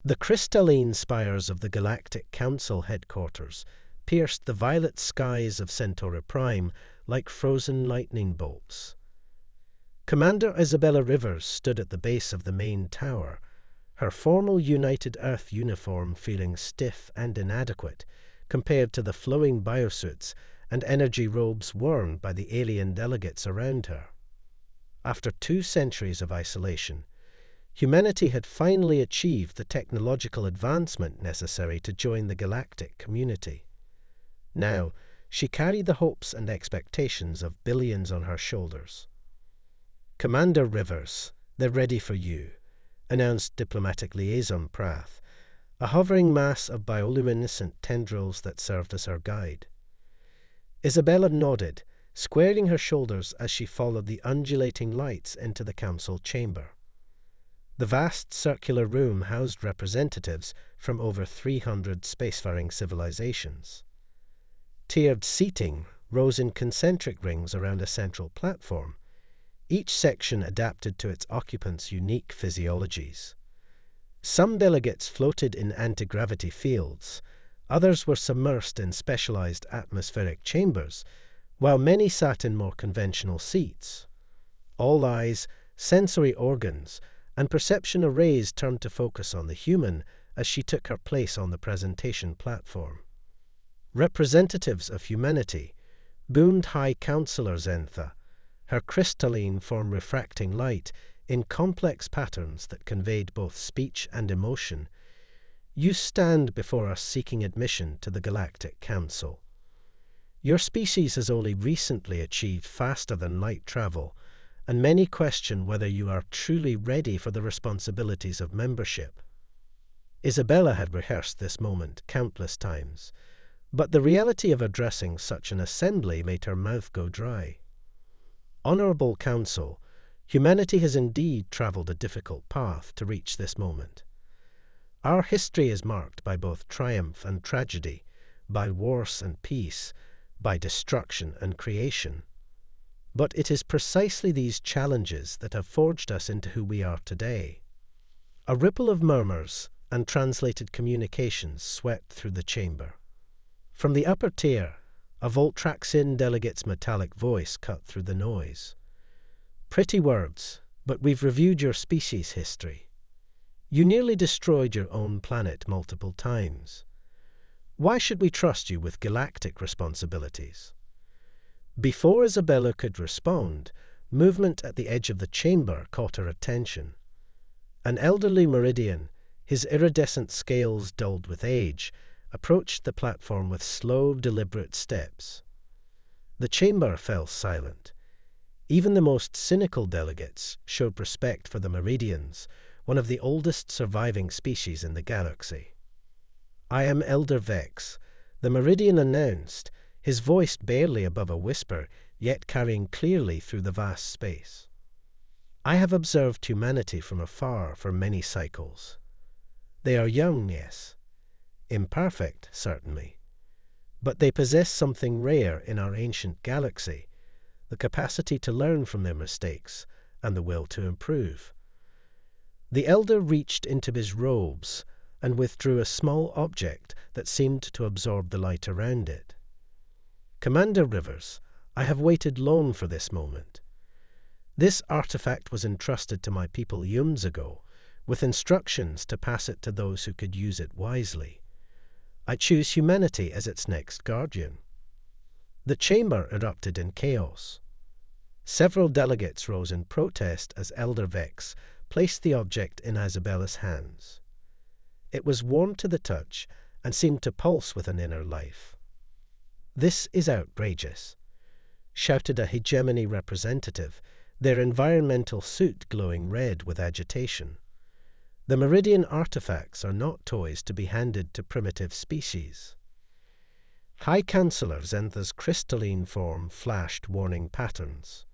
The crystalline spires of the Galactic Council headquarters pierced the violet skies of Centauri Prime like frozen lightning bolts. Commander Isabella Rivers stood at the base of the main tower, her formal United Earth uniform feeling stiff and inadequate compared to the flowing biosuits and energy robes worn by the alien delegates around her. After 2 centuries of isolation, humanity had finally achieved the technological advancement necessary to join the galactic community. Now, she carried the hopes and expectations of billions on her shoulders. "Commander Rivers, they're ready for you," announced Diplomatic Liaison Prath, a hovering mass of bioluminescent tendrils that served as her guide. Isabella nodded, squaring her shoulders as she followed the undulating lights into the council chamber. The vast circular room housed representatives from over 300 spacefaring civilizations. Tiered seating rose in concentric rings around a central platform, each section adapted to its occupants' unique physiologies. Some delegates floated in anti-gravity fields, others were submersed in specialized atmospheric chambers, while many sat in more conventional seats. All eyes, sensory organs, and perception arrays turned to focus on the human as she took her place on the presentation platform. Representatives of humanity boomed High Counselor Zentha, her crystalline form refracting light in complex patterns that conveyed both speech and emotion. "You stand before us seeking admission to the Galactic Council. Your species has only recently achieved faster-than-light travel, and many question whether you are truly ready for the responsibilities of membership." Isabella had rehearsed this moment countless times, but the reality of addressing such an assembly made her mouth go dry. "Honorable Council, humanity has indeed traveled a difficult path to reach this moment. Our history is marked by both triumph and tragedy, by wars and peace, by destruction and creation. But it is precisely these challenges that have forged us into who we are today." A ripple of murmurs and translated communications swept through the chamber. From the upper tier, a Voltraxian delegate's metallic voice cut through the noise. "Pretty words, but we've reviewed your species history. You nearly destroyed your own planet multiple times. Why should we trust you with galactic responsibilities?" Before Isabella could respond, movement at the edge of the chamber caught her attention. An elderly Meridian, his iridescent scales dulled with age, approached the platform with slow, deliberate steps. The chamber fell silent. Even the most cynical delegates showed respect for the Meridians, one of the oldest surviving species in the galaxy. "I am Elder Vex," the Meridian announced, his voice barely above a whisper, yet carrying clearly through the vast space. "I have observed humanity from afar for many cycles. They are young, yes. Imperfect, certainly. But they possess something rare in our ancient galaxy, the capacity to learn from their mistakes and the will to improve." The elder reached into his robes and withdrew a small object that seemed to absorb the light around it. "Commander Rivers, I have waited long for this moment. This artifact was entrusted to my people eons ago, with instructions to pass it to those who could use it wisely. I choose humanity as its next guardian." The chamber erupted in chaos. Several delegates rose in protest as Elder Vex placed the object in Isabella's hands. It was warm to the touch and seemed to pulse with an inner life. "This is outrageous," shouted a hegemony representative, their environmental suit glowing red with agitation. "The Meridian artifacts are not toys to be handed to primitive species." High Counselor Zentha's crystalline form flashed warning patterns.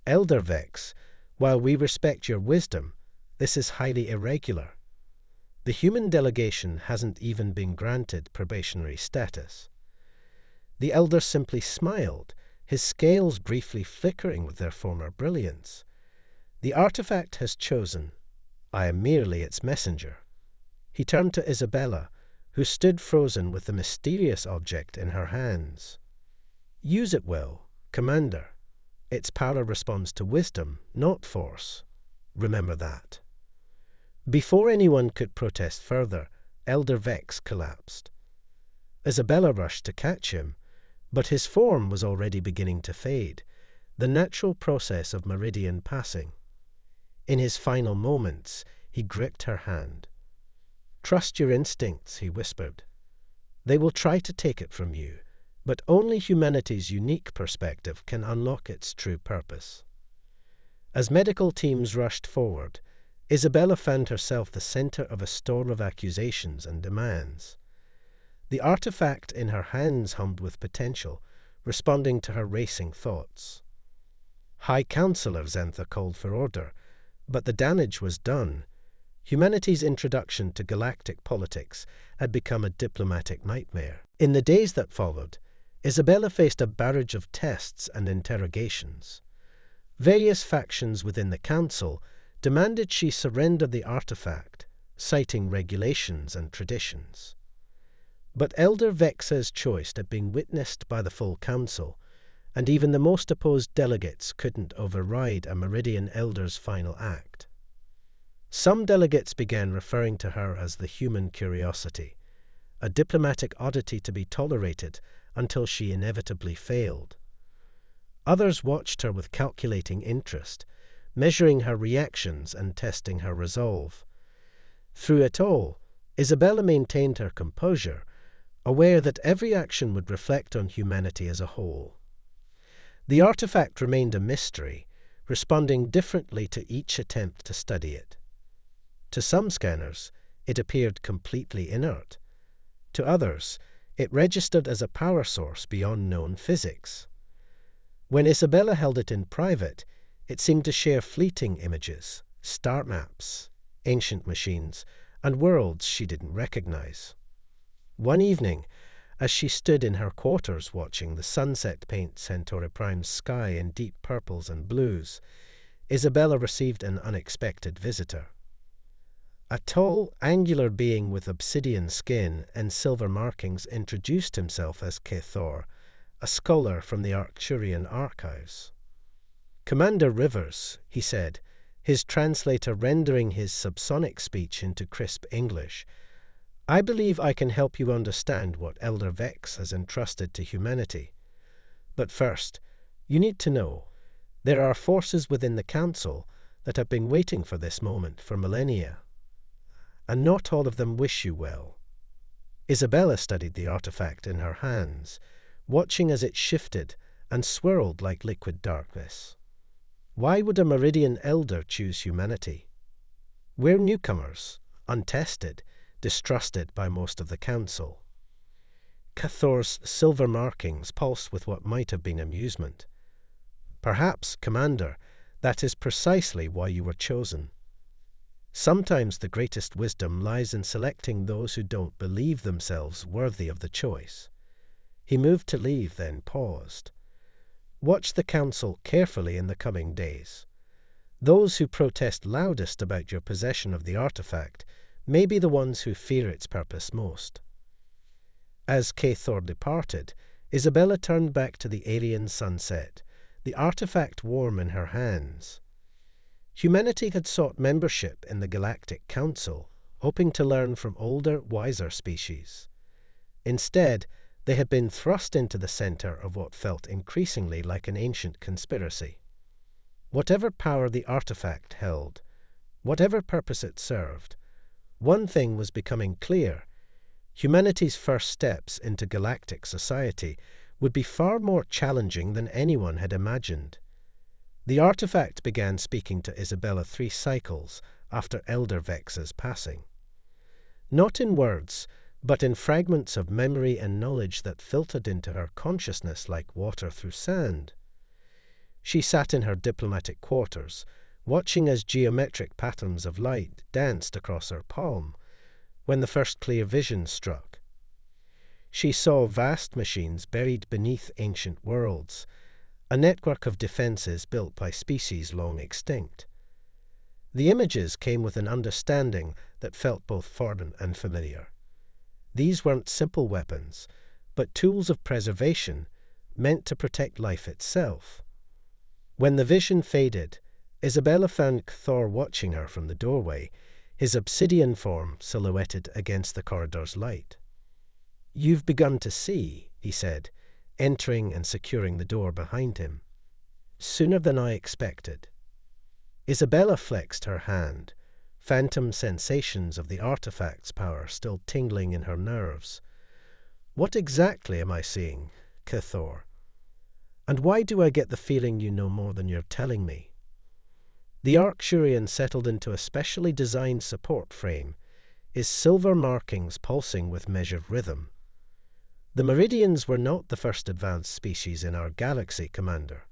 "Elder Vex, while we respect your wisdom, this is highly irregular. The human delegation hasn't even been granted probationary status." The elder simply smiled, his scales briefly flickering with their former brilliance. "The artifact has chosen. I am merely its messenger." He turned to Isabella, who stood frozen with the mysterious object in her hands. "Use it well, Commander. Its power responds to wisdom, not force. Remember that." Before anyone could protest further, Elder Vex collapsed. Isabella rushed to catch him, but his form was already beginning to fade, the natural process of meridian passing. In his final moments, he gripped her hand. "Trust your instincts," he whispered. "They will try to take it from you, but only humanity's unique perspective can unlock its true purpose." As medical teams rushed forward, Isabella found herself the center of a storm of accusations and demands. The artifact in her hands hummed with potential, responding to her racing thoughts. High Counselor Xantha called for order, but the damage was done. Humanity's introduction to galactic politics had become a diplomatic nightmare. In the days that followed, Isabella faced a barrage of tests and interrogations. Various factions within the Council demanded she surrender the artifact, citing regulations and traditions. But Elder Vex's choice had been witnessed by the full Council, and even the most opposed delegates couldn't override a Meridian Elder's final act. Some delegates began referring to her as the human curiosity, a diplomatic oddity to be tolerated until she inevitably failed. Others watched her with calculating interest, measuring her reactions and testing her resolve. Through it all, Isabella maintained her composure, aware that every action would reflect on humanity as a whole. The artifact remained a mystery, responding differently to each attempt to study it. To some scanners, it appeared completely inert. To others, it registered as a power source beyond known physics. When Isabella held it in private, it seemed to share fleeting images, star maps, ancient machines, and worlds she didn't recognize. One evening, as she stood in her quarters watching the sunset paint Centauri Prime's sky in deep purples and blues, Isabella received an unexpected visitor. A tall, angular being with obsidian skin and silver markings introduced himself as Cathor, a scholar from the Arcturian archives. "Commander Rivers," he said, his translator rendering his subsonic speech into crisp English, "I believe I can help you understand what Elder Vex has entrusted to humanity. But first, you need to know, there are forces within the Council that have been waiting for this moment for millennia. And not all of them wish you well." Isabella studied the artifact in her hands, watching as it shifted and swirled like liquid darkness. Why would a Meridian Elder choose humanity? We're newcomers, untested, distrusted by most of the Council. Cathor's silver markings pulsed with what might have been amusement. "Perhaps, Commander, that is precisely why you were chosen. Sometimes the greatest wisdom lies in selecting those who don't believe themselves worthy of the choice." He moved to leave, then paused. "Watch the Council carefully in the coming days. Those who protest loudest about your possession of the artifact may be the ones who fear its purpose most." As Cathor departed, Isabella turned back to the alien sunset, the artifact warm in her hands. Humanity had sought membership in the Galactic Council, hoping to learn from older, wiser species. Instead, they had been thrust into the center of what felt increasingly like an ancient conspiracy. Whatever power the artifact held, whatever purpose it served, one thing was becoming clear: humanity's first steps into galactic society would be far more challenging than anyone had imagined. The artifact began speaking to Isabella 3 cycles after Elder Vex's passing. Not in words, but in fragments of memory and knowledge that filtered into her consciousness like water through sand. She sat in her diplomatic quarters, watching as geometric patterns of light danced across her palm, when the first clear vision struck. She saw vast machines buried beneath ancient worlds, a network of defenses built by species long extinct. The images came with an understanding that felt both foreign and familiar. These weren't simple weapons, but tools of preservation meant to protect life itself. When the vision faded, Isabella found Thor watching her from the doorway, his obsidian form silhouetted against the corridor's light. "You've begun to see," he said, entering and securing the door behind him. "Sooner than I expected." Isabella flexed her hand, phantom sensations of the artifact's power still tingling in her nerves. "What exactly am I seeing, Thor? And why do I get the feeling you know more than you're telling me?" The Arcturian settled into a specially designed support frame, his silver markings pulsing with measured rhythm. The Meridians were not the first advanced species in our galaxy, Commander.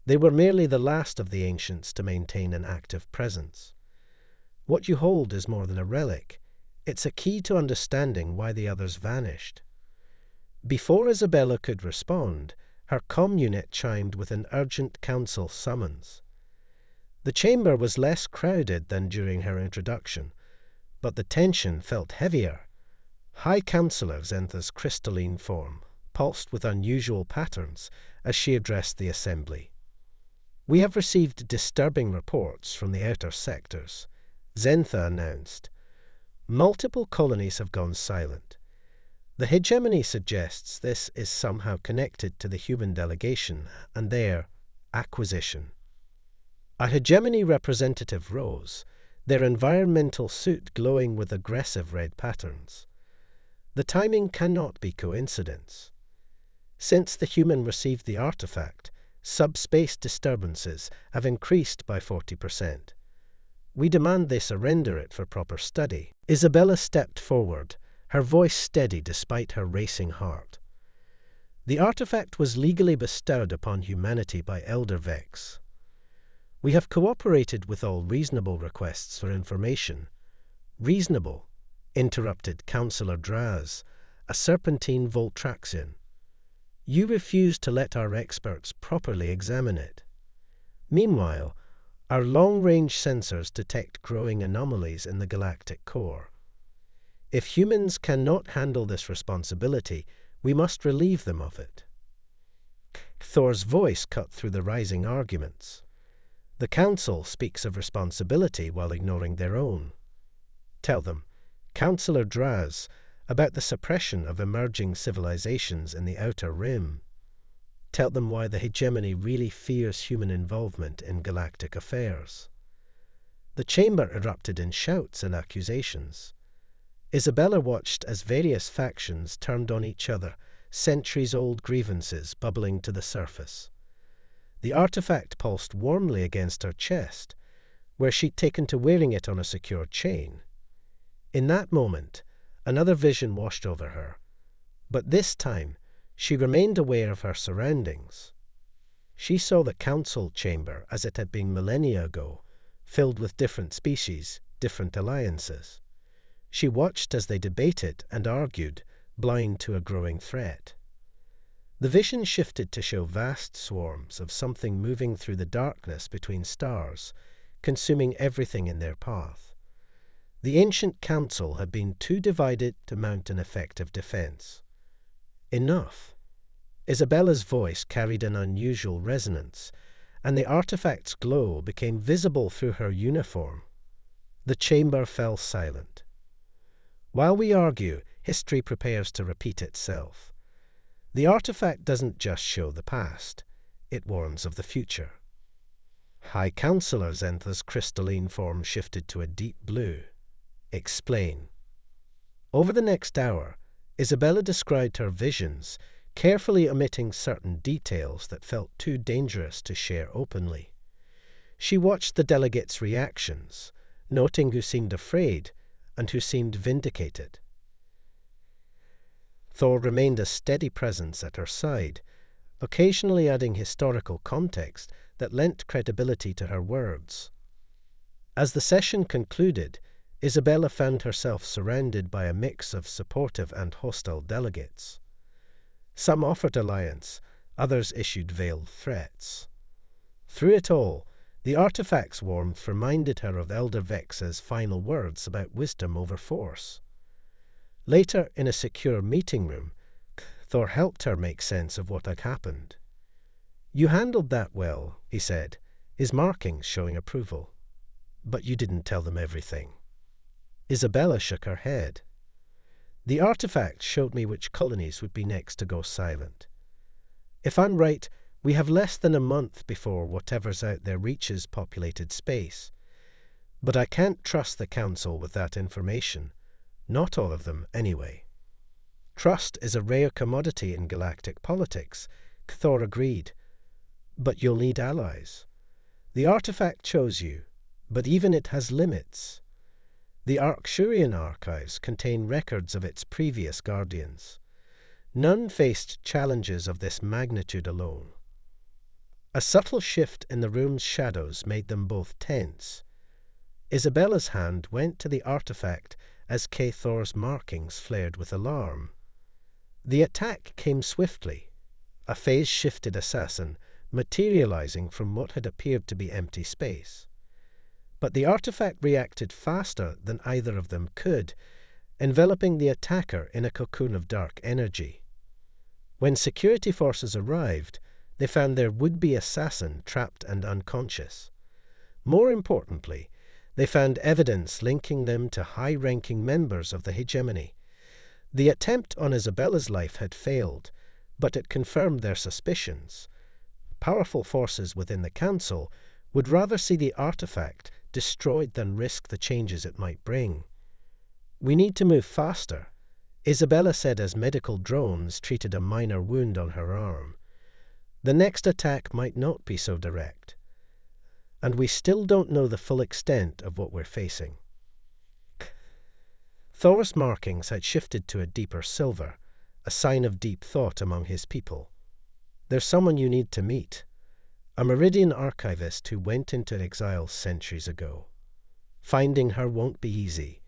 They were merely the last of the ancients to maintain an active presence. What you hold is more than a relic. It's a key to understanding why the others vanished. Before Isabella could respond, her comm unit chimed with an urgent council summons. The chamber was less crowded than during her introduction, but the tension felt heavier. High Councillor Zentha's crystalline form pulsed with unusual patterns as she addressed the assembly. "We have received disturbing reports from the outer sectors," Zentha announced. "Multiple colonies have gone silent. The hegemony suggests this is somehow connected to the human delegation and their acquisition." A hegemony representative rose, their environmental suit glowing with aggressive red patterns. "The timing cannot be coincidence. Since the human received the artifact, subspace disturbances have increased by 40%. We demand they surrender it for proper study." Isabella stepped forward, her voice steady despite her racing heart. "The artifact was legally bestowed upon humanity by Elder Vex. We have cooperated with all reasonable requests for information." "Reasonable," interrupted Councillor Draz, a serpentine Voltraxian. "You refuse to let our experts properly examine it. Meanwhile, our long-range sensors detect growing anomalies in the galactic core. If humans cannot handle this responsibility, we must relieve them of it." Thor's voice cut through the rising arguments. "The Council speaks of responsibility while ignoring their own. Tell them, Councillor Draz, about the suppression of emerging civilizations in the Outer Rim. Tell them why the hegemony really fears human involvement in galactic affairs." The chamber erupted in shouts and accusations. Isabella watched as various factions turned on each other, centuries-old grievances bubbling to the surface. The artifact pulsed warmly against her chest, where she'd taken to wearing it on a secure chain. In that moment, another vision washed over her, but this time she remained aware of her surroundings. She saw the council chamber as it had been millennia ago, filled with different species, different alliances. She watched as they debated and argued, blind to a growing threat. The vision shifted to show vast swarms of something moving through the darkness between stars, consuming everything in their path. The ancient council had been too divided to mount an effective defense. Enough. Isabella's voice carried an unusual resonance, and the artifact's glow became visible through her uniform. The chamber fell silent. While we argue, history prepares to repeat itself. The artifact doesn't just show the past, it warns of the future. High Councillor Zentha's crystalline form shifted to a deep blue. "Explain." Over the next hour, Isabella described her visions, carefully omitting certain details that felt too dangerous to share openly. She watched the delegates' reactions, noting who seemed afraid and who seemed vindicated. Thor remained a steady presence at her side, occasionally adding historical context that lent credibility to her words. As the session concluded, Isabella found herself surrounded by a mix of supportive and hostile delegates. Some offered alliance, others issued veiled threats. Through it all, The artifact's warmth reminded her of Elder Vex's final words about wisdom over force. Later, in a secure meeting room, Thor helped her make sense of what had happened. "You handled that well," he said, his markings showing approval. "But you didn't tell them everything." Isabella shook her head. "The artifact showed me which colonies would be next to go silent. If I'm right, we have less than a month before whatever's out there reaches populated space. But I can't trust the Council with that information. Not all of them, anyway." "Trust is a rare commodity in galactic politics," Thor agreed. "But you'll need allies. The artifact chose you, but even it has limits. The Arcturian archives contain records of its previous guardians. None faced challenges of this magnitude alone." A subtle shift in the room's shadows made them both tense. Isabella's hand went to the artifact as Thor's markings flared with alarm. The attack came swiftly, a phase-shifted assassin materializing from what had appeared to be empty space. But the artifact reacted faster than either of them could, enveloping the attacker in a cocoon of dark energy. When security forces arrived, they found their would-be assassin trapped and unconscious. More importantly, they found evidence linking them to high-ranking members of the hegemony. The attempt on Isabella's life had failed, but it confirmed their suspicions. Powerful forces within the Council would rather see the artifact destroyed than risk the changes it might bring. "We need to move faster," Isabella said as medical drones treated a minor wound on her arm. "The next attack might not be so direct. And we still don't know the full extent of what we're facing." Thor's markings had shifted to a deeper silver, a sign of deep thought among his people. "There's someone you need to meet. A Meridian archivist who went into exile centuries ago. Finding her won't be easy,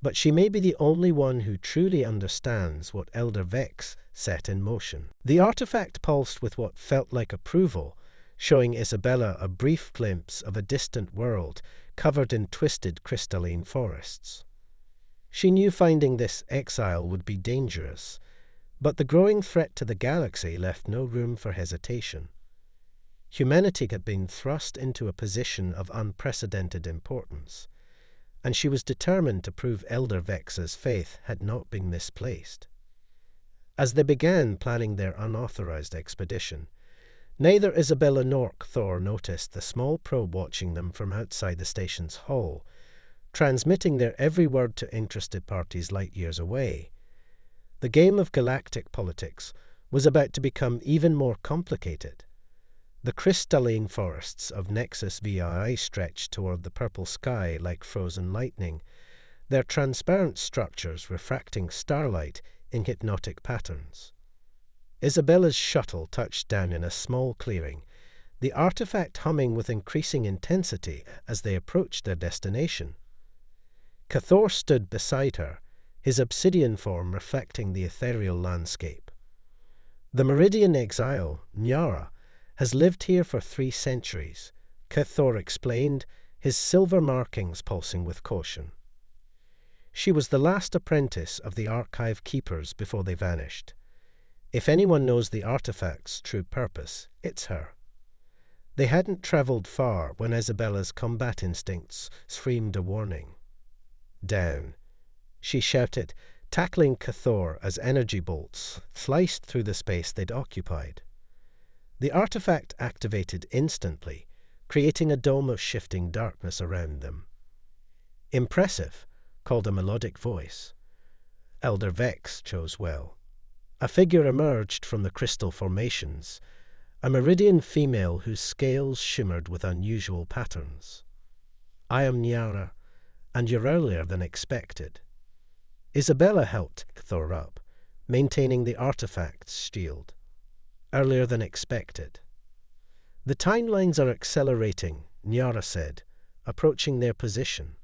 but she may be the only one who truly understands what Elder Vex set in motion." The artifact pulsed with what felt like approval, showing Isabella a brief glimpse of a distant world covered in twisted crystalline forests. She knew finding this exile would be dangerous, but the growing threat to the galaxy left no room for hesitation. Humanity had been thrust into a position of unprecedented importance, and she was determined to prove Elder Vex's faith had not been misplaced. As they began planning their unauthorized expedition, neither Isabella nor Thor noticed the small probe watching them from outside the station's hull, transmitting their every word to interested parties light years away. The game of galactic politics was about to become even more complicated. The crystalline forests of Nexus VI stretched toward the purple sky like frozen lightning, their transparent structures refracting starlight in hypnotic patterns. Isabella's shuttle touched down in a small clearing, the artifact humming with increasing intensity as they approached their destination. Thor stood beside her, his obsidian form reflecting the ethereal landscape. "The Meridian exile, Nyara, has lived here for 3 centuries, Thor explained, his silver markings pulsing with caution. "She was the last apprentice of the archive keepers before they vanished. If anyone knows the artifact's true purpose, it's her." They hadn't travelled far when Isabella's combat instincts screamed a warning. "Down," she shouted, tackling Thor as energy bolts sliced through the space they'd occupied. The artifact activated instantly, creating a dome of shifting darkness around them. "Impressive," called a melodic voice. Elder Vex chose well. A figure emerged from the crystal formations, a Meridian female whose scales shimmered with unusual patterns. "I am Nyara, and you're earlier than expected." Isabella helped Thor up, maintaining the artifact's shield. "Earlier than expected." "The timelines are accelerating," Nyara said, approaching their position.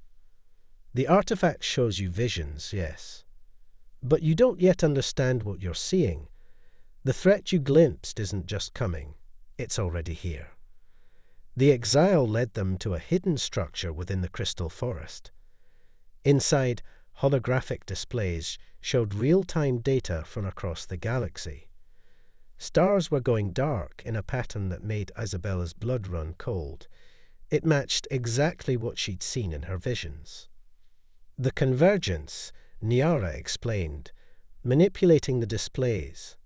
"The artifact shows you visions, yes. But you don't yet understand what you're seeing. The threat you glimpsed isn't just coming, it's already here." The exile led them to a hidden structure within the crystal forest. Inside, holographic displays showed real-time data from across the galaxy. Stars were going dark in a pattern that made Isabella's blood run cold. It matched exactly what she'd seen in her visions. The convergence, Nyara explained, manipulating the displays.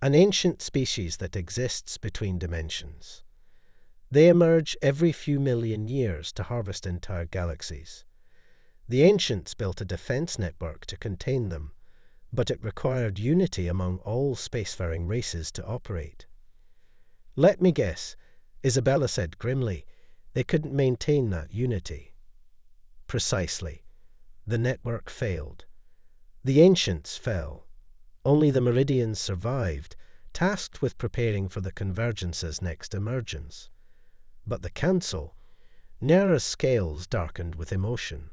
An ancient species that exists between dimensions. They emerge every few million years to harvest entire galaxies. The ancients built a defense network to contain them, but it required unity among all spacefaring races to operate. Let me guess, Isabella said grimly, they couldn't maintain that unity. Precisely. The network failed. The ancients fell. Only the Meridians survived, tasked with preparing for the Convergence's next emergence. But the Council, Nyara's scales darkened with emotion.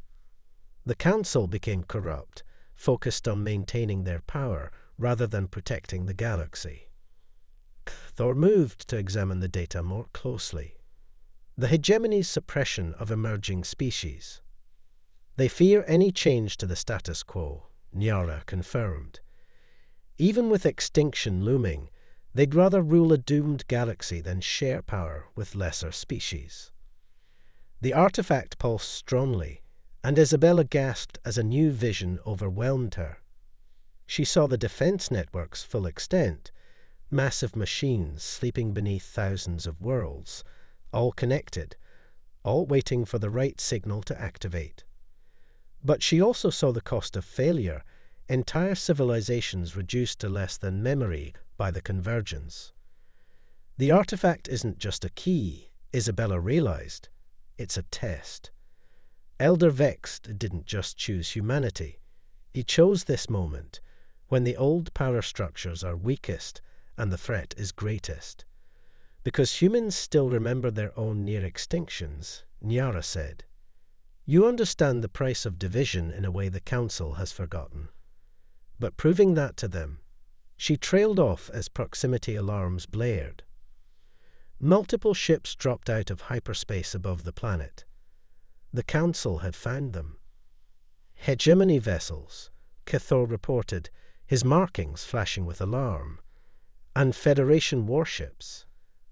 The Council became corrupt, focused on maintaining their power rather than protecting the galaxy. Thor moved to examine the data more closely. The hegemony's suppression of emerging species. They fear any change to the status quo, Nyara confirmed. Even with extinction looming, they'd rather rule a doomed galaxy than share power with lesser species. The artifact pulsed strongly, and Isabella gasped as a new vision overwhelmed her. She saw the defense network's full extent, massive machines sleeping beneath thousands of worlds, all connected, all waiting for the right signal to activate. But she also saw the cost of failure, entire civilizations reduced to less than memory by the convergence. The artifact isn't just a key, Isabella realized. It's a test. Elder Vext didn't just choose humanity. He chose this moment, when the old power structures are weakest and the threat is greatest. Because humans still remember their own near extinctions, Nyara said. You understand the price of division in a way the Council has forgotten. But proving that to them, she trailed off as proximity alarms blared. Multiple ships dropped out of hyperspace above the planet. The Council had found them. Hegemony vessels, Cathor reported, his markings flashing with alarm. And Federation warships.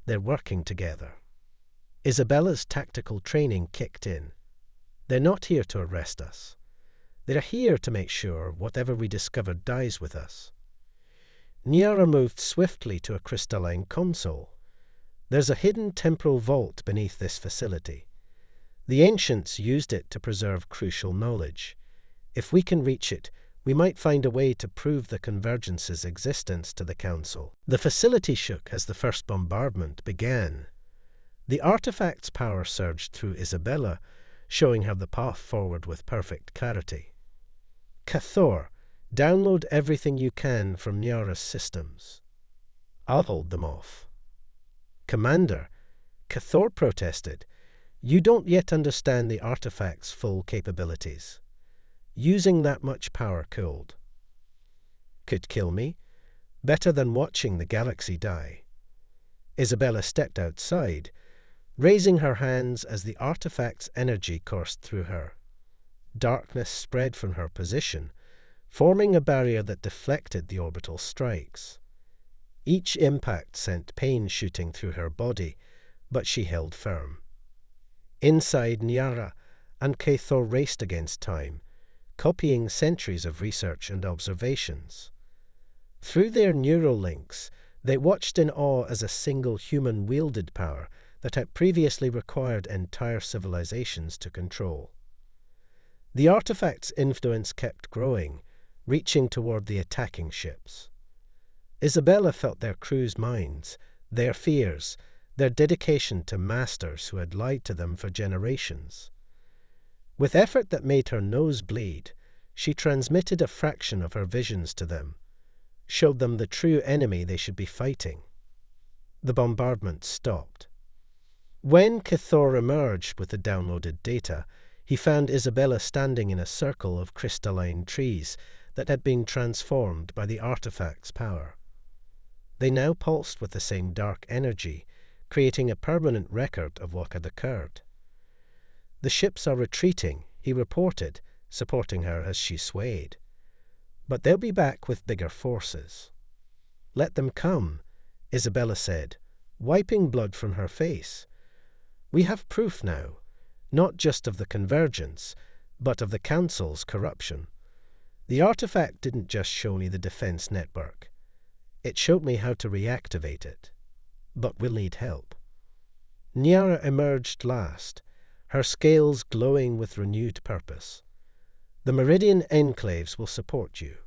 They're working together. Isabella's tactical training kicked in. They're not here to arrest us. They're here to make sure whatever we discover dies with us. Nyara moved swiftly to a crystalline console. There's a hidden temporal vault beneath this facility. The ancients used it to preserve crucial knowledge. If we can reach it, we might find a way to prove the Convergence's existence to the Council. The facility shook as the first bombardment began. The artifact's power surged through Isabella, showing her the path forward with perfect clarity. Cathor, download everything you can from Nyara's systems. I'll hold them off. Commander, Cathor protested, you don't yet understand the artifact's full capabilities. Using that much power could kill me, better than watching the galaxy die. Isabella stepped outside, raising her hands as the artifact's energy coursed through her. Darkness spread from her position, forming a barrier that deflected the orbital strikes. Each impact sent pain shooting through her body, but she held firm. Inside, Nyara and Cathor raced against time, copying centuries of research and observations. Through their neural links, they watched in awe as a single human-wielded power that had previously required entire civilizations to control. The artifact's influence kept growing, reaching toward the attacking ships. Isabella felt their crew's minds, their fears, their dedication to masters who had lied to them for generations. With effort that made her nose bleed, she transmitted a fraction of her visions to them, showed them the true enemy they should be fighting. The bombardment stopped. When Cathor emerged with the downloaded data, he found Isabella standing in a circle of crystalline trees that had been transformed by the artifact's power. They now pulsed with the same dark energy, creating a permanent record of what had occurred. "The ships are retreating," he reported, supporting her as she swayed. "But they'll be back with bigger forces." "Let them come," Isabella said, wiping blood from her face. "We have proof now, not just of the convergence, but of the Council's corruption. The artifact didn't just show me the defense network. It showed me how to reactivate it. But we'll need help." Nyara emerged last, her scales glowing with renewed purpose. "The Meridian enclaves will support you.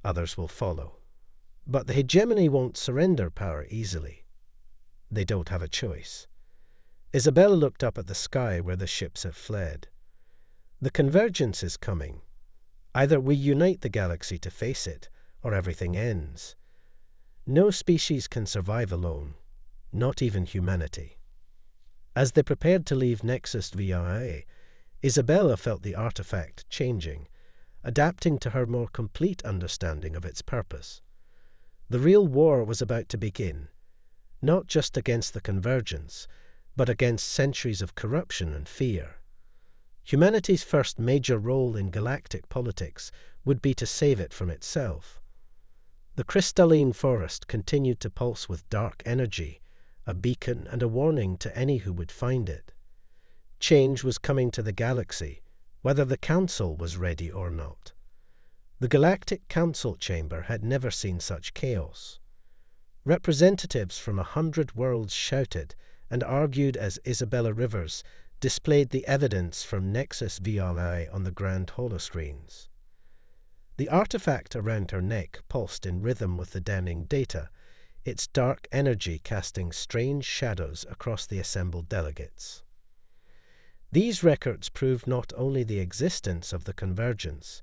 Others will follow. But the hegemony won't surrender power easily. They don't have a choice." Isabella looked up at the sky where the ships had fled. "The convergence is coming. Either we unite the galaxy to face it, or everything ends. No species can survive alone, not even humanity." As they prepared to leave Nexus VIA, Isabella felt the artifact changing, adapting to her more complete understanding of its purpose. The real war was about to begin, not just against the convergence, but against centuries of corruption and fear. Humanity's first major role in galactic politics would be to save it from itself. The crystalline forest continued to pulse with dark energy, a beacon and a warning to any who would find it. Change was coming to the galaxy, whether the Council was ready or not. The Galactic Council chamber had never seen such chaos. Representatives from 100 worlds shouted and argued as Isabella Rivers displayed the evidence from Nexus VLI on the grand holoscreens. The artifact around her neck pulsed in rhythm with the damning data, its dark energy casting strange shadows across the assembled delegates. These records prove not only the existence of the convergence,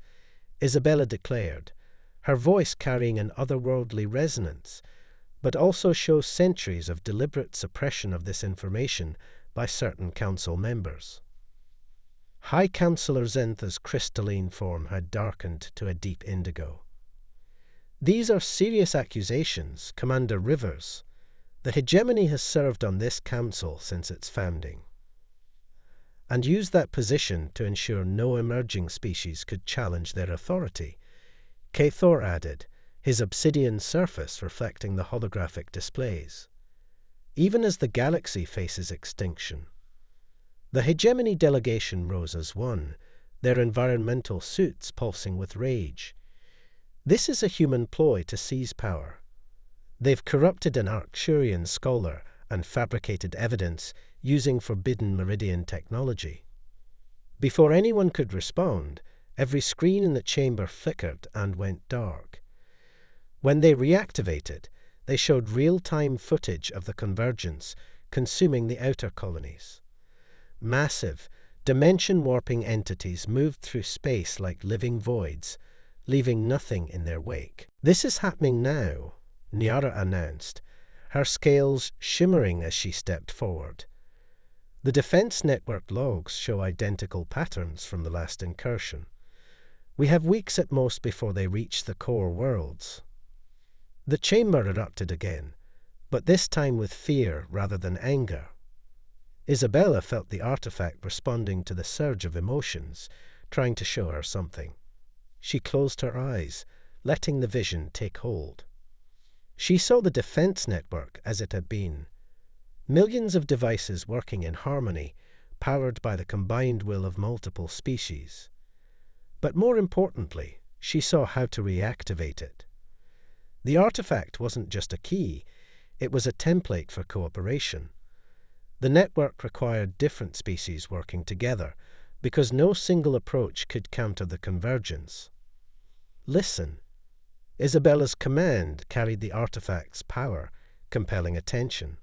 Isabella declared, her voice carrying an otherworldly resonance, but also show centuries of deliberate suppression of this information by certain council members. High Councillor Zentha's crystalline form had darkened to a deep indigo. "These are serious accusations, Commander Rivers. The hegemony has served on this council since its founding, and used that position to ensure no emerging species could challenge their authority," Kathor added, his obsidian surface reflecting the holographic displays. "Even as the galaxy faces extinction." The hegemony delegation rose as one, their environmental suits pulsing with rage. "This is a human ploy to seize power. They've corrupted an Arcturian scholar and fabricated evidence using forbidden Meridian technology." Before anyone could respond, every screen in the chamber flickered and went dark. When they reactivated, they showed real-time footage of the convergence consuming the outer colonies. Massive, dimension-warping entities moved through space like living voids, leaving nothing in their wake. "This is happening now," Nyara announced, her scales shimmering as she stepped forward. "The defense network logs show identical patterns from the last incursion. We have weeks at most before they reach the core worlds." The chamber erupted again, but this time with fear rather than anger. Isabella felt the artifact responding to the surge of emotions, trying to show her something. She closed her eyes, letting the vision take hold. She saw the defense network as it had been. Millions of devices working in harmony, powered by the combined will of multiple species. But more importantly, she saw how to reactivate it. The artifact wasn't just a key, it was a template for cooperation. The network required different species working together, because no single approach could counter the convergence. "Listen." Isabella's command carried the artifact's power, compelling attention.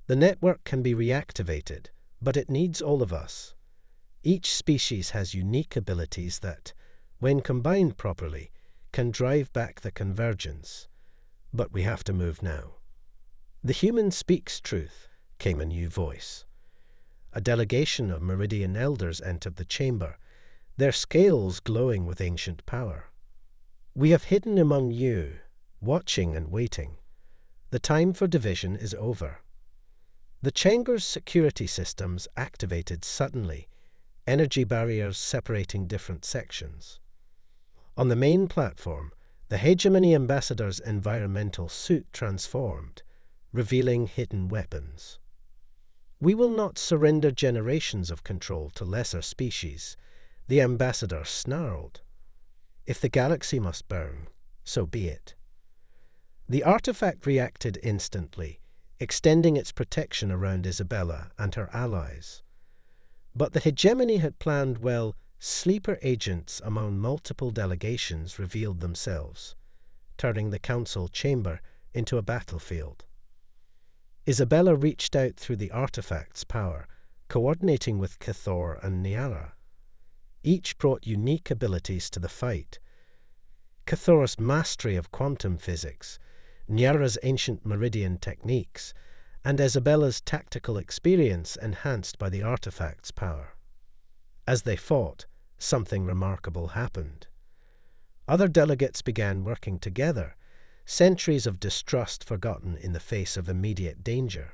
"The network can be reactivated, but it needs all of us. Each species has unique abilities that, when combined properly, can drive back the convergence. But we have to move now." "The human speaks truth," came a new voice. A delegation of Meridian elders entered the chamber, their scales glowing with ancient power. "We have hidden among you, watching and waiting. The time for division is over. The chamber's security systems activated suddenly, energy barriers separating different sections. On the main platform, the Hegemony Ambassador's environmental suit transformed, revealing hidden weapons. "We will not surrender generations of control to lesser species," the ambassador snarled. "If the galaxy must burn, so be it." The artifact reacted instantly, extending its protection around Isabella and her allies. But the hegemony had planned well. Sleeper agents among multiple delegations revealed themselves, turning the council chamber into a battlefield. Isabella reached out through the artifact's power, coordinating with Cathor and Nyara. Each brought unique abilities to the fight. Cathor's mastery of quantum physics, Nyara's ancient meridian techniques, and Isabella's tactical experience enhanced by the artifact's power. As they fought, something remarkable happened. Other delegates began working together, centuries of distrust forgotten in the face of immediate danger.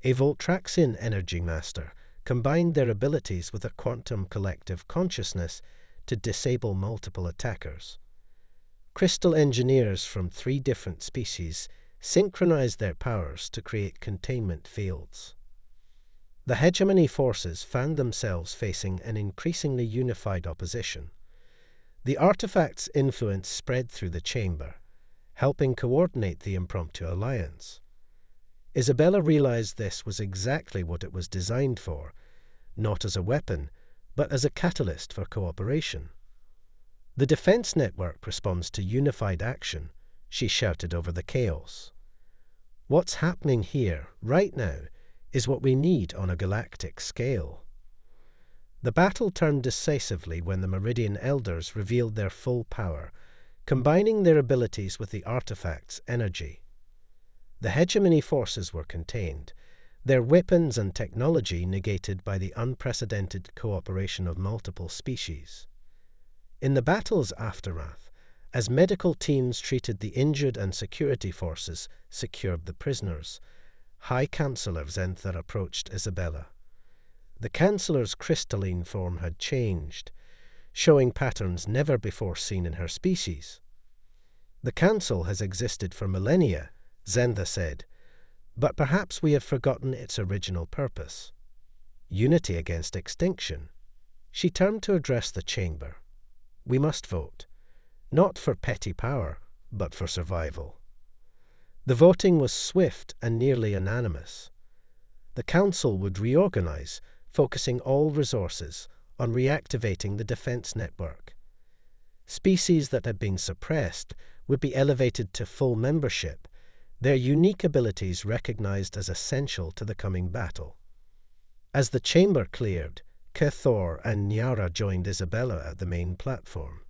A Voltraxian energy master combined their abilities with a quantum collective consciousness to disable multiple attackers. Crystal engineers from 3 different species synchronized their powers to create containment fields. The hegemony forces found themselves facing an increasingly unified opposition. The artifact's influence spread through the chamber, helping coordinate the impromptu alliance. Isabella realized this was exactly what it was designed for, not as a weapon, but as a catalyst for cooperation. "The defense network responds to unified action," she shouted over the chaos. "What's happening here, right now, is what we need on a galactic scale." The battle turned decisively when the Meridian Elders revealed their full power, combining their abilities with the artifact's energy. The hegemony forces were contained, their weapons and technology negated by the unprecedented cooperation of multiple species. In the battle's aftermath, as medical teams treated the injured and security forces secured the prisoners, High Chancellor Zenther approached Isabella. The Chancellor's crystalline form had changed, showing patterns never before seen in her species. "The Council has existed for millennia," Zenther said, "but perhaps we have forgotten its original purpose. Unity against extinction." She turned to address the chamber. "We must vote, not for petty power, but for survival." The voting was swift and nearly unanimous. The Council would reorganize, focusing all resources on reactivating the defense network. Species that had been suppressed would be elevated to full membership, their unique abilities recognized as essential to the coming battle. As the chamber cleared, Cathor and Nyara joined Isabella at the main platform.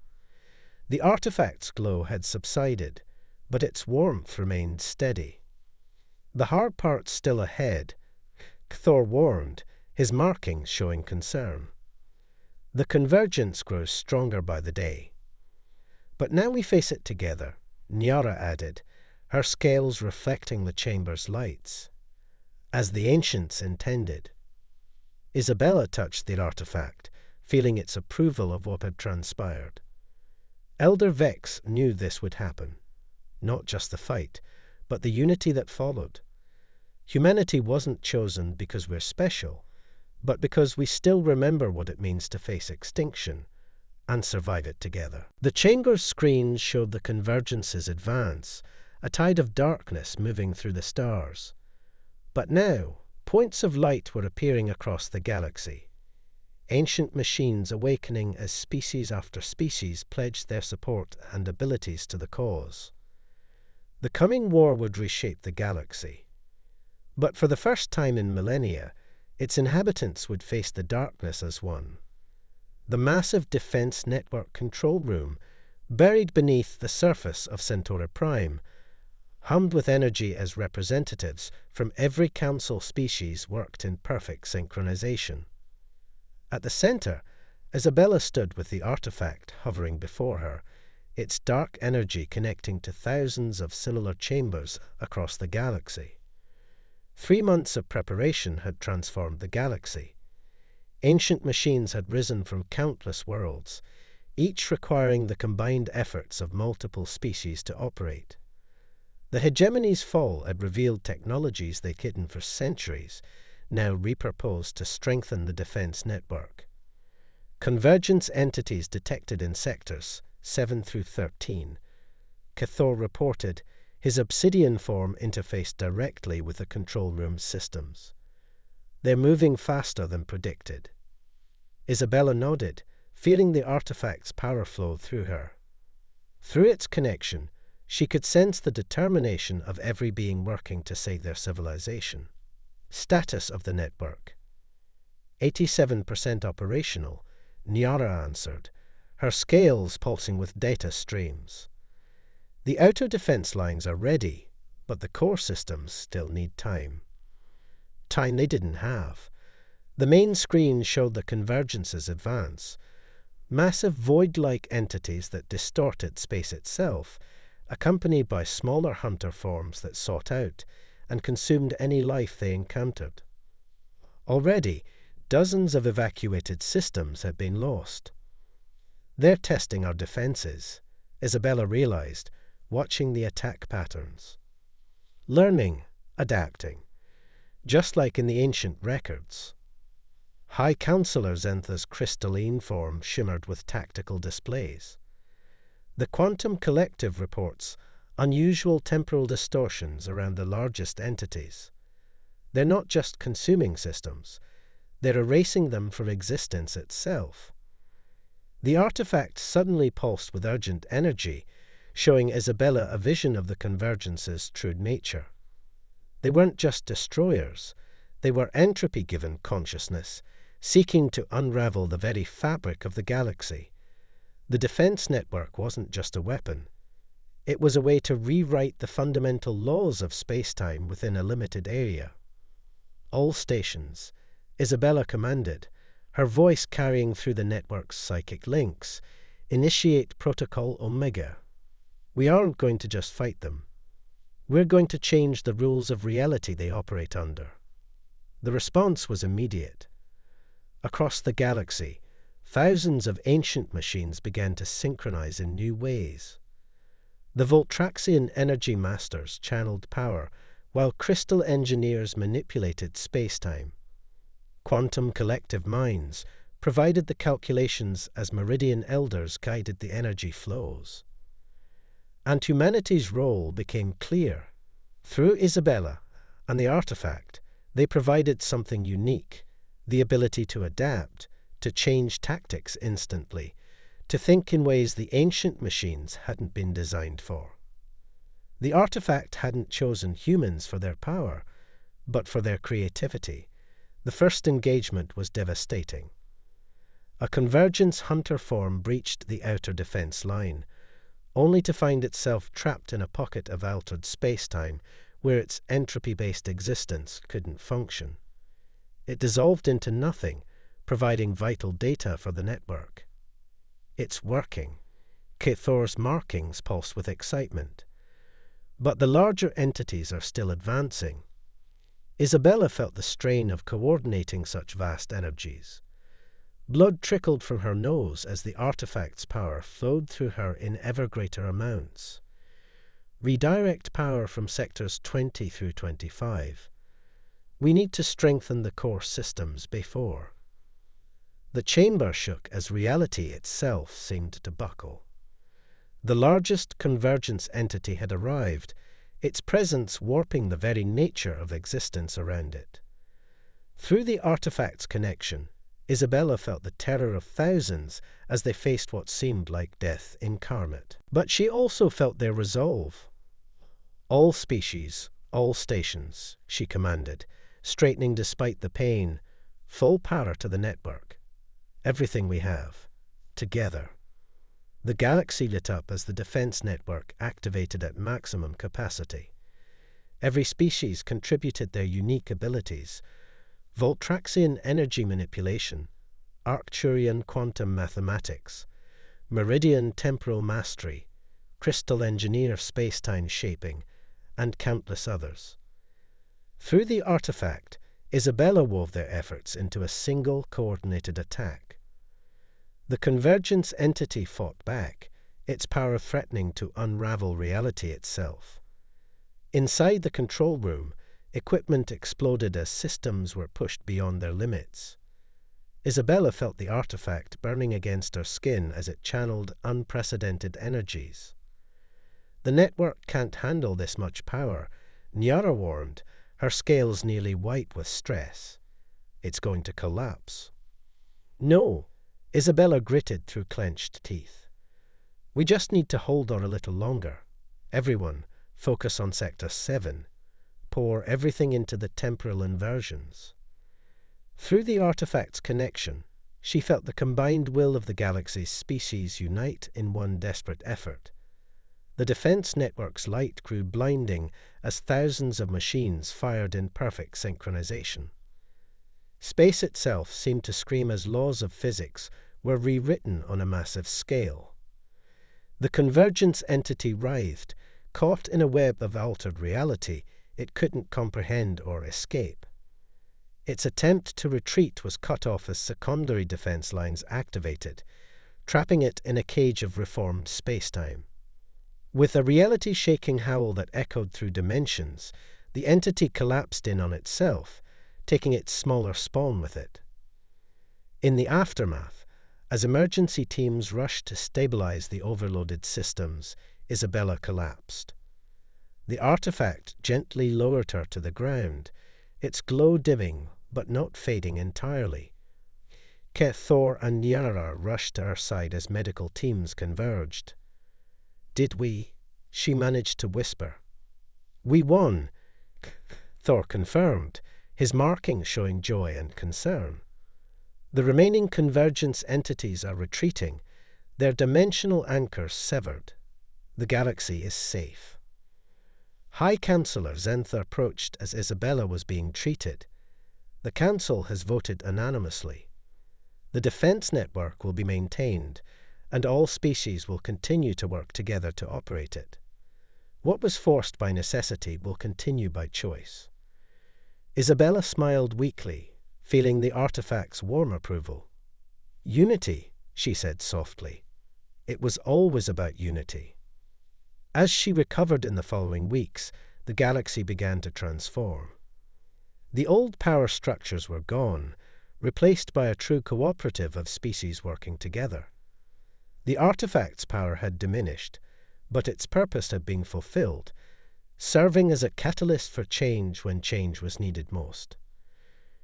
The artifact's glow had subsided, but its warmth remained steady. "The hard part's still ahead," Cathor warned, his markings showing concern. "The convergence grows stronger by the day. But now we face it together," Nyara added, her scales reflecting the chamber's lights. "As the ancients intended." Isabella touched the artifact, feeling its approval of what had transpired. Elder Vex knew this would happen. Not just the fight, but the unity that followed. Humanity wasn't chosen because we're special, but because we still remember what it means to face extinction and survive it together. The chamber's screens showed the convergence's advance, a tide of darkness moving through the stars. But now, points of light were appearing across the galaxy. Ancient machines awakening as species after species pledged their support and abilities to the cause. The coming war would reshape the galaxy. But for the first time in millennia, its inhabitants would face the darkness as one. The massive defense network control room, buried beneath the surface of Centauri Prime, hummed with energy as representatives from every council species worked in perfect synchronization. At the center, Isabella stood with the artifact hovering before her, its dark energy connecting to thousands of similar chambers across the galaxy. 3 months of preparation had transformed the galaxy. Ancient machines had risen from countless worlds, each requiring the combined efforts of multiple species to operate. The hegemony's fall had revealed technologies they'd hidden for centuries, now repurposed to strengthen the defense network. Convergence entities detected in sectors 7 through 13. Cathor reported his obsidian form interfaced directly with the control room's systems. They're moving faster than predicted. Isabella nodded, feeling the artifact's power flow through her. Through its connection, she could sense the determination of every being working to save their civilization. Status of the network. 87% operational, Nyara answered, her scales pulsing with data streams. The outer defense lines are ready, but the core systems still need time. Time they didn't have. The main screen showed the convergence's advance. Massive void-like entities that distorted space itself, accompanied by smaller hunter forms that sought out and consumed any life they encountered. Already, dozens of evacuated systems had been lost. They're testing our defenses, Isabella realized, watching the attack patterns. Learning, adapting, just like in the ancient records. High Counselor Zentha's crystalline form shimmered with tactical displays. The Quantum Collective reports unusual temporal distortions around the largest entities. They're not just consuming systems, they're erasing them from existence itself. The artifact suddenly pulsed with urgent energy, showing Isabella a vision of the convergence's true nature. They weren't just destroyers, they were entropy-given consciousness, seeking to unravel the very fabric of the galaxy. The defense network wasn't just a weapon. It was a way to rewrite the fundamental laws of space-time within a limited area. All stations, Isabella commanded, her voice carrying through the network's psychic links, initiate Protocol Omega. We aren't going to just fight them. We're going to change the rules of reality they operate under. The response was immediate. Across the galaxy, thousands of ancient machines began to synchronize in new ways. The Voltraxian energy masters channeled power, while crystal engineers manipulated space-time. Quantum collective minds provided the calculations as meridian elders guided the energy flows. And humanity's role became clear. Through Isabella and the artifact, they provided something unique, the ability to adapt, to change tactics instantly, to think in ways the ancient machines hadn't been designed for. The artifact hadn't chosen humans for their power, but for their creativity. The first engagement was devastating. A convergence hunter form breached the outer defense line, only to find itself trapped in a pocket of altered space-time where its entropy-based existence couldn't function. It dissolved into nothing, providing vital data for the network. It's working. Cathor's markings pulse with excitement. But the larger entities are still advancing. Isabella felt the strain of coordinating such vast energies. Blood trickled from her nose as the artifact's power flowed through her in ever greater amounts. Redirect power from sectors 20 through 25. We need to strengthen the core systems before. The chamber shook as reality itself seemed to buckle. The largest convergence entity had arrived, its presence warping the very nature of existence around it. Through the artifact's connection, Isabella felt the terror of thousands as they faced what seemed like death incarnate. But she also felt their resolve. All species, all stations, she commanded, straightening despite the pain, full power to the network. Everything we have, together. The galaxy lit up as the defense network activated at maximum capacity. Every species contributed their unique abilities. Voltraxian energy manipulation, Arcturian quantum mathematics, Meridian temporal mastery, crystal engineer space-time shaping, and countless others. Through the artifact, Isabella wove their efforts into a single coordinated attack. The convergence entity fought back, its power threatening to unravel reality itself. Inside the control room, equipment exploded as systems were pushed beyond their limits. Isabella felt the artifact burning against her skin as it channeled unprecedented energies. The network can't handle this much power, Nyara warned, her scales nearly white with stress. It's going to collapse. No, Isabella gritted through clenched teeth. We just need to hold on a little longer. Everyone, focus on Sector 7. Pour everything into the temporal inversions. Through the artifact's connection, she felt the combined will of the galaxy's species unite in one desperate effort. The defense network's light grew blinding as thousands of machines fired in perfect synchronization. Space itself seemed to scream as laws of physics were rewritten on a massive scale. The convergence entity writhed, caught in a web of altered reality it couldn't comprehend or escape. Its attempt to retreat was cut off as secondary defense lines activated, trapping it in a cage of reformed space-time. With a reality-shaking howl that echoed through dimensions, the entity collapsed in on itself, taking its smaller spawn with it. In the aftermath, as emergency teams rushed to stabilize the overloaded systems, Isabella collapsed. The artifact gently lowered her to the ground, its glow dimming but not fading entirely. Thor and Nyara rushed to her side as medical teams converged. "Did we?" she managed to whisper. "We won," Thor confirmed, his markings showing joy and concern. "The remaining convergence entities are retreating, their dimensional anchors severed. The galaxy is safe." High Councillor Zentha approached as Isabella was being treated. "The Council has voted unanimously. The defense network will be maintained, and all species will continue to work together to operate it. What was forced by necessity will continue by choice." Isabella smiled weakly, feeling the artifact's warm approval. "Unity," she said softly. "It was always about unity." As she recovered in the following weeks, the galaxy began to transform. The old power structures were gone, replaced by a true cooperative of species working together. The artifact's power had diminished, but its purpose had been fulfilled, serving as a catalyst for change when change was needed most.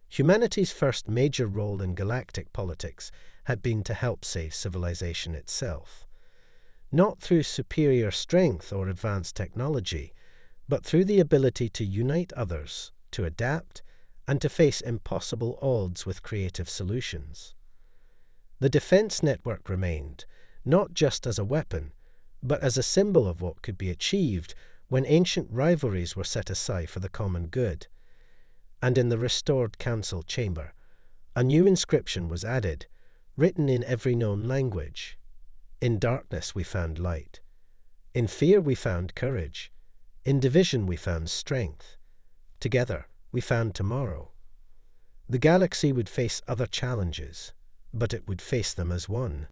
Humanity's first major role in galactic politics had been to help save civilization itself. Not through superior strength or advanced technology, but through the ability to unite others, to adapt, and to face impossible odds with creative solutions. The defense network remained, not just as a weapon, but as a symbol of what could be achieved when ancient rivalries were set aside for the common good. And in the restored council chamber, a new inscription was added, written in every known language. "In darkness we found light. In fear we found courage. In division we found strength. Together we found tomorrow." The galaxy would face other challenges, but it would face them as one.